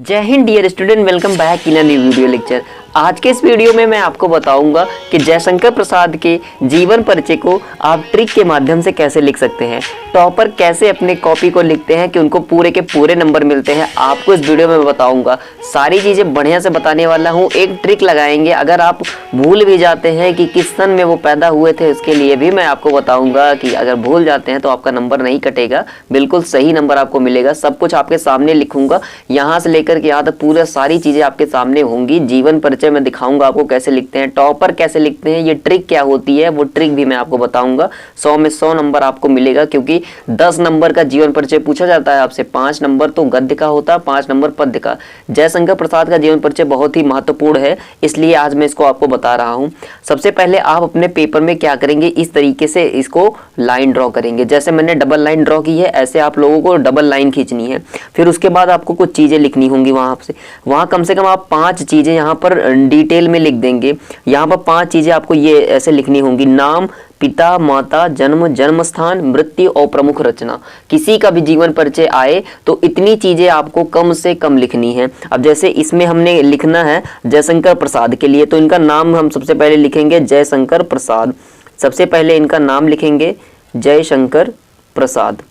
जय हिंद dear student, welcome back in a new video lecture. आज के इस वीडियो में मैं आपको बताऊंगा कि जयशंकर प्रसाद के जीवन परिचय को आप ट्रिक के माध्यम से कैसे लिख सकते हैं। टॉपर कैसे अपने कॉपी को लिखते हैं कि उनको पूरे के पूरे नंबर मिलते हैं, आपको इस वीडियो में मैं बताऊंगा। सारी चीज़ें बढ़िया से बताने वाला हूँ। एक ट्रिक लगाएंगे, अगर आप भूल भी जाते हैं कि किस सन में वो पैदा हुए थे, उसके लिए भी मैं आपको बताऊँगा कि अगर भूल जाते हैं तो आपका नंबर नहीं कटेगा, बिल्कुल सही नंबर आपको मिलेगा। सब कुछ आपके सामने लिखूंगा, यहाँ से लेकर के यहाँ तक पूरा सारी चीज़ें आपके सामने होंगी। जीवन परिचय मैं दिखाऊंगा आपको कैसे लिखते हैं, टॉपर कैसे लिखते हैं, ये ट्रिक क्या होती है, वो ट्रिक भी मैं आपको बताऊंगा। 100 में 100 नंबर आपको मिलेगा, क्योंकि 10 नंबर का जीवन परिचय पूछा जाता है आपसे। 5 नंबर तो गद्य का होता है, 5 नंबर पद्य का। जयशंकर प्रसाद का जीवन परिचय बहुत ही महत्वपूर्ण है, इसलिए आज मैं इसको आपको बता रहा हूँ। सबसे पहले आप अपने पेपर में क्या करेंगे, इस तरीके से इसको लाइन ड्रॉ करेंगे। जैसे मैंने डबल लाइन ड्रॉ की है, ऐसे आप लोगों को डबल लाइन खींचनी है। फिर उसके बाद आपको कुछ चीजें लिखनी होंगी वहां कम से कम आप 5 चीजें यहाँ पर डिटेल में लिख देंगे। यहाँ पर 5 चीजें आपको ये ऐसे लिखनी होंगी: नाम, पिता, माता, जन्म, जन्म स्थान, मृत्यु और प्रमुख रचना। किसी का भी जीवन परिचय आए तो इतनी चीजें आपको कम से कम लिखनी है। अब जैसे इसमें हमने लिखना है जयशंकर प्रसाद के लिए, तो इनका नाम हम सबसे पहले लिखेंगे जयशंकर प्रसाद। सबसे पहले इनका नाम लिखेंगे जयशंकर प्रसाद,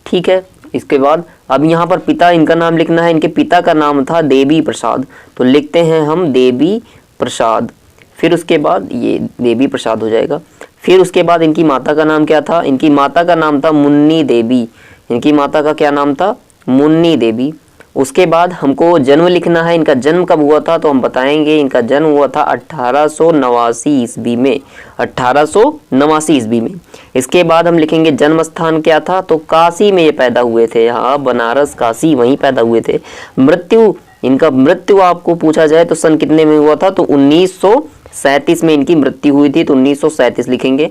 ठीक है। इसके बाद अब यहाँ पर पिता इनका नाम लिखना है। इनके पिता का नाम था देवी प्रसाद, तो लिखते हैं हम देवी प्रसाद। फिर उसके बाद ये देवी प्रसाद हो जाएगा। फिर उसके बाद इनकी माता का नाम क्या था? इनकी माता का नाम था मुन्नी देवी। इनकी माता का क्या नाम था? मुन्नी देवी। उसके बाद हमको जन्म लिखना है। इनका जन्म कब हुआ था तो हम बताएंगे। इनका जन्म हुआ था 1889 ईस्वी में, 1889 ईस्वी में। इसके बाद हम लिखेंगे जन्म स्थान क्या था, तो काशी में ये पैदा हुए थे। यहाँ बनारस, काशी, वहीं पैदा हुए थे। मृत्यु, इनका मृत्यु आपको पूछा जाए तो सन कितने में हुआ था, तो 1937 में इनकी मृत्यु हुई थी, तो 1937 लिखेंगे।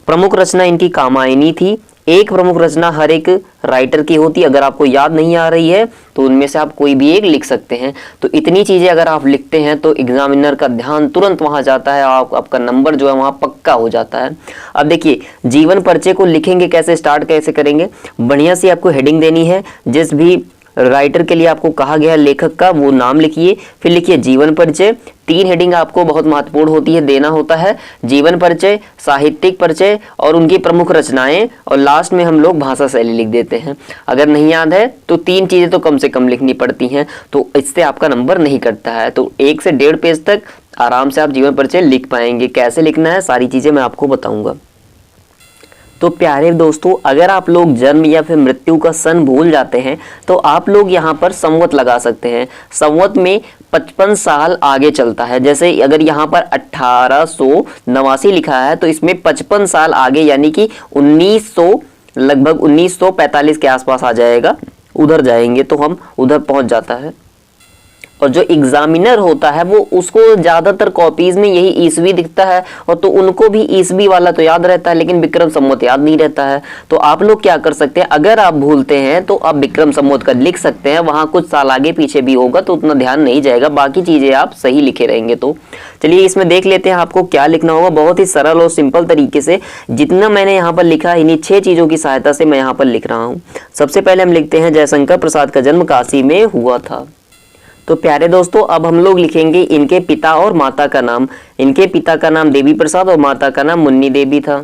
प्रमुख रचना इनकी कामायनी थी। एक प्रमुख रचना हर एक राइटर की होती है। अगर आपको याद नहीं आ रही है तो उनमें से आप कोई भी एक लिख सकते हैं। तो इतनी चीजें अगर आप लिखते हैं तो एग्जामिनर का ध्यान तुरंत वहां जाता है, आपका नंबर जो है वहां पक्का हो जाता है। अब देखिए, जीवन परिचय को लिखेंगे कैसे, स्टार्ट कैसे करेंगे। बढ़िया सी आपको हेडिंग देनी है। जिस भी राइटर के लिए आपको कहा गया लेखक का वो नाम लिखिए, फिर लिखिए जीवन परिचय। 3 हेडिंग आपको बहुत महत्वपूर्ण होती है, देना होता है: जीवन परिचय, साहित्यिक परिचय और उनकी प्रमुख रचनाएं, और लास्ट में हम लोग भाषा शैली लिख देते हैं। अगर नहीं याद है तो 3 चीजें तो कम से कम लिखनी पड़ती हैं, तो इससे आपका नंबर नहीं कटता है। तो 1 से 1.5 पेज तक आराम से आप जीवन परिचय लिख पाएंगे। कैसे लिखना है सारी चीजें मैं आपको बताऊंगा। तो प्यारे दोस्तों, अगर आप लोग जन्म या फिर मृत्यु का सन भूल जाते हैं तो आप लोग यहाँ पर संवत लगा सकते हैं। संवत में 55 साल आगे चलता है। जैसे अगर यहाँ पर 1889 लिखा है तो इसमें 55 साल आगे, यानी कि 1900, लगभग 1945 के आसपास आ जाएगा। उधर जाएंगे तो हम उधर पहुंच जाता है। और जो एग्जामिनर होता है वो उसको ज्यादातर कॉपीज में यही ईस्वी दिखता है, और तो उनको भी ईस्वी वाला तो याद रहता है, लेकिन विक्रम संवत याद नहीं रहता है। तो आप लोग क्या कर सकते हैं, अगर आप भूलते हैं तो आप विक्रम संवत का लिख सकते हैं। वहां कुछ साल आगे पीछे भी होगा तो उतना ध्यान नहीं जाएगा, बाकी चीजें आप सही लिखे रहेंगे। तो चलिए इसमें देख लेते हैं आपको क्या लिखना होगा। बहुत ही सरल और सिंपल तरीके से जितना मैंने यहाँ पर लिखा है, इन्हीं 6 चीजों की सहायता से मैं यहाँ पर लिख रहा हूँ। सबसे पहले हम लिखते हैं जयशंकर प्रसाद का जन्म काशी में हुआ था। तो प्यारे दोस्तों, अब हम लोग लिखेंगे इनके पिता और माता का नाम। इनके पिता का नाम देवी प्रसाद और माता का नाम मुन्नी देवी था।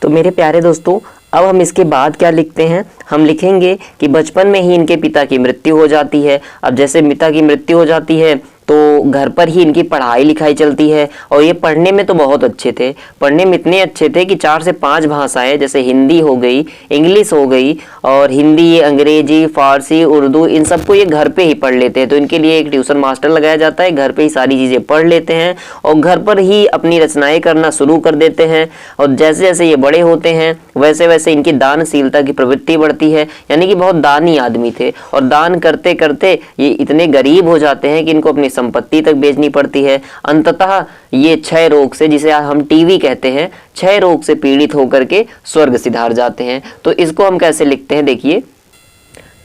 तो मेरे प्यारे दोस्तों, अब हम इसके बाद क्या लिखते हैं, हम लिखेंगे कि बचपन में ही इनके पिता की मृत्यु हो जाती है। अब जैसे पिता की मृत्यु हो जाती है तो घर पर ही इनकी पढ़ाई लिखाई चलती है, और ये पढ़ने में तो बहुत अच्छे थे। पढ़ने में इतने अच्छे थे कि 4 से 5 भाषाएं, जैसे हिंदी हो गई, इंग्लिश हो गई, और हिंदी, अंग्रेजी, फारसी, उर्दू, इन सबको ये घर पे ही पढ़ लेते हैं। तो इनके लिए एक ट्यूशन मास्टर लगाया जाता है, घर पे ही सारी चीज़ें पढ़ लेते हैं और घर पर ही अपनी रचनाएं करना शुरू कर देते हैं। और जैसे जैसे ये बड़े होते हैं वैसे वैसे इनकी दानशीलता की प्रवृत्ति बढ़ती है, यानी कि बहुत दानी आदमी थे, और दान करते करते ये इतने गरीब हो जाते हैं कि इनको अपनी संपत्ति तक बेचनी पड़ती है। अंततः ये क्षय रोग से, जिसे हम टीवी कहते हैं, क्षय रोग से पीड़ित होकर के स्वर्ग सिधार जाते हैं। तो इसको हम कैसे लिखते हैं, देखिए।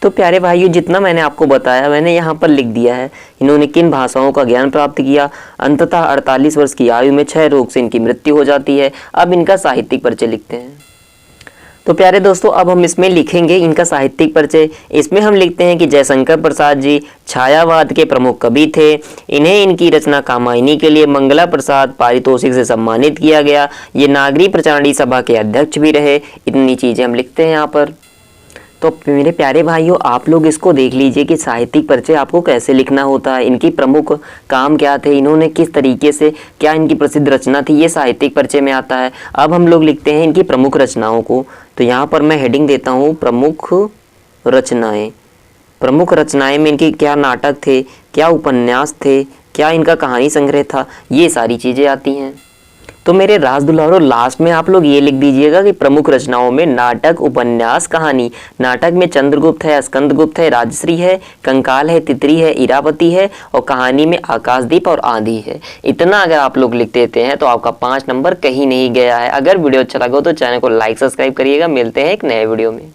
तो प्यारे भाइयों, जितना मैंने आपको बताया मैंने यहाँ पर लिख दिया है। इन्होंने किन भाषाओं का ज्ञान प्राप्त किया, अंततः 48 वर्ष की आयु में क्षय रोग से इनकी मृत्यु हो जाती है। अब इनका साहित्यिक परिचय लिखते हैं। तो प्यारे दोस्तों, अब हम इसमें लिखेंगे इनका साहित्यिक परिचय। इसमें हम लिखते हैं कि जयशंकर प्रसाद जी छायावाद के प्रमुख कवि थे। इन्हें इनकी रचना कामायनी के लिए मंगला प्रसाद पारितोषिक से सम्मानित किया गया। ये नागरी प्रचारणी सभा के अध्यक्ष भी रहे। इतनी चीजें हम लिखते हैं यहाँ पर। तो मेरे प्यारे भाइयों, आप लोग इसको देख लीजिए कि साहित्यिक परिचय आपको कैसे लिखना होता है, इनकी प्रमुख काम क्या थे, इन्होंने किस तरीके से, क्या इनकी प्रसिद्ध रचना थी, ये साहित्यिक परिचय में आता है। अब हम लोग लिखते हैं इनकी प्रमुख रचनाओं को। तो यहाँ पर मैं हेडिंग देता हूँ प्रमुख रचनाएं। प्रमुख रचनाएं में इनके क्या नाटक थे, क्या उपन्यास थे, क्या इनका कहानी संग्रह था, ये सारी चीज़ें आती हैं। तो मेरे राज दुलारों, लास्ट में आप लोग ये लिख दीजिएगा कि प्रमुख रचनाओं में नाटक, उपन्यास, कहानी। नाटक में चंद्रगुप्त है, स्कंदगुप्त है, राजश्री है, कंकाल है, तितरी है, इरावती है, और कहानी में आकाशदीप और आंधी है। इतना अगर आप लोग लिख देते हैं तो आपका 5 नंबर कहीं नहीं गया है। अगर वीडियो अच्छा लगा हो तो चैनल को लाइक सब्सक्राइब करिएगा। मिलते हैं एक नए वीडियो में।